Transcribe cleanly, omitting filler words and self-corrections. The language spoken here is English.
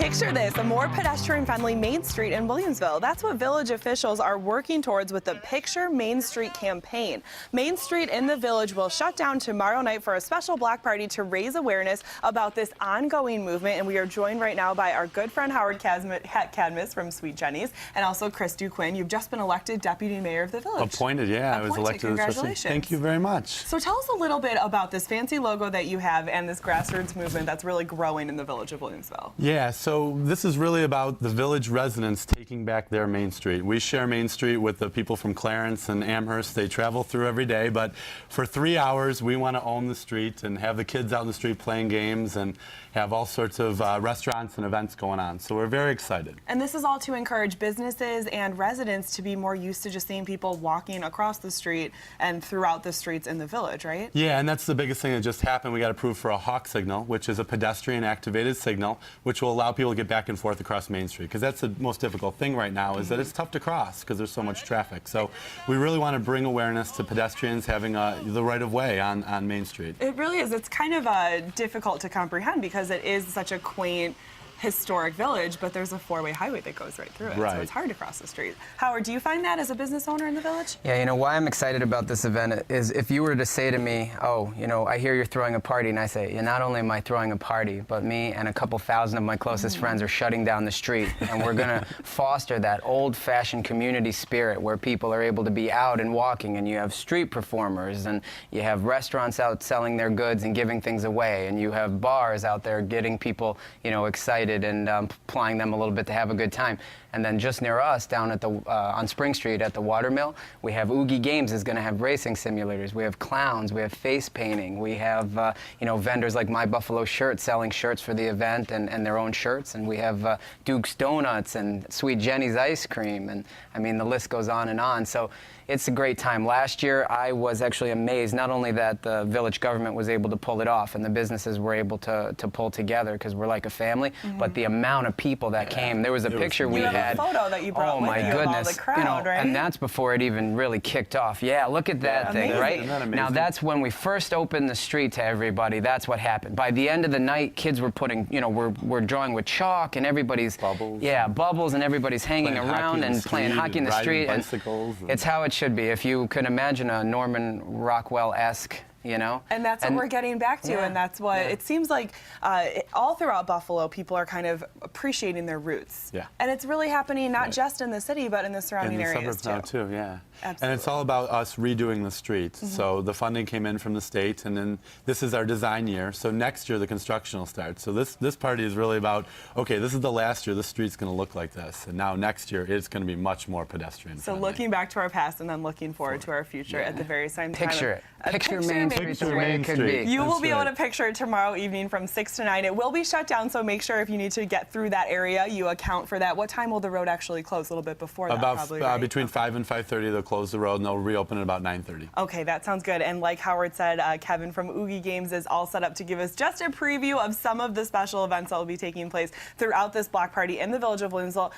Picture this, a more pedestrian-friendly Main Street in Williamsville. That's what village officials are working towards with the Picture Main Street campaign. Main Street in the village will shut down tomorrow night for a special block party to raise awareness about this ongoing movement. And we are joined right now by our good friend Howard Cadmus from Sweet Jenny's and also Chris DuQuinn. You've just been elected deputy mayor of the village. Appointed, yeah. I was elected. Congratulations. Thank you very much. So tell us a little bit about this fancy logo that you have and this grassroots movement that's really growing in the village of Williamsville. Yeah, so this is really about the village residents taking back their Main Street. We share Main Street with the people from Clarence and Amherst. They travel through every day, but for 3 hours we want to own the street and have the kids out in the street playing games and have all sorts of restaurants and events going on. So we're very excited. And this is all to encourage businesses and residents to be more used to just seeing people walking across the street and throughout the streets in the village, right? Yeah, and that's the biggest thing that just happened. We got approved for a hawk signal, which is a pedestrian activated signal, which will allow people to get back and forth across Main Street. Because that's the most difficult thing right now is that it's tough to cross because there's so much traffic. So we really want to bring awareness to pedestrians having the right of way on Main Street. It really is. It's kind of difficult to comprehend because it is such a quaint, historic village, but there's a four-way highway that goes right through it, right. So it's hard to cross the street. Howard, do you find that as a business owner in the village? Yeah, you know, why I'm excited about this event is if you were to say to me, oh, you know, I hear you're throwing a party, and I say, yeah, not only am I throwing a party, but me and a couple thousand of my closest friends are shutting down the street, and we're going to foster that old-fashioned community spirit where people are able to be out and walking, and you have street performers, and you have restaurants out selling their goods and giving things away, and you have bars out there getting people, you know, excited and plying them a little bit to have a good time. And then just near us, down at the on Spring Street at the Watermill, we have Oogie Games is going to have racing simulators. We have clowns. We have face painting. We have you know, vendors like My Buffalo Shirts selling shirts for the event and their own shirts. And we have Duke's Donuts and Sweet Jenny's ice cream. And I mean, the list goes on and on. So it's a great time. Last year, I was actually amazed not only that the village government was able to pull it off and the businesses were able to pull together because we're like a family, but the amount of people that came. There was a picture we had. A photo that you brought oh with my you goodness, of all the crowd, you know, right? and that's before it even really kicked off. Yeah, look at that thing, amazing. right? Isn't that amazing? Now that's when we first opened the street to everybody. That's what happened. By the end of the night, kids were putting, you know, we're drawing with chalk and everybody's bubbles. Yeah, bubbles, and everybody's hanging Playing around and playing hockey in the street. Bicycles And it's how it should be. If you could imagine a Norman Rockwell-esque, you know? And that's what we're getting back to, and that's what it seems like all throughout Buffalo, people are kind of appreciating their roots. Yeah. And it's really happening not just in the city, but in the surrounding areas suburbs now too, yeah. Absolutely. And it's all about us redoing the streets. So the funding came in from the state, and then this is our design year. So next year the construction will start. So this party is really about, okay, this is the last year, this street's going to look like this, and now next year it's going to be much more pedestrian friendly. So looking back to our past and then looking forward to our future at the very same time. Picture it. Picture Main Main Street the way it could be. You will be That's able to picture it tomorrow evening from 6 to 9. It will be shut down, so make sure if you need to get through that area, you account for that. What time will the road actually close? A little bit before that, About probably, right? between 5 and 5:30, they'll close the road, and they'll reopen at about 9:30. Okay, that sounds good. And like Howard said, Kevin from Oogie Games is all set up to give us just a preview of some of the special events that will be taking place throughout this block party in the village of Williamsville.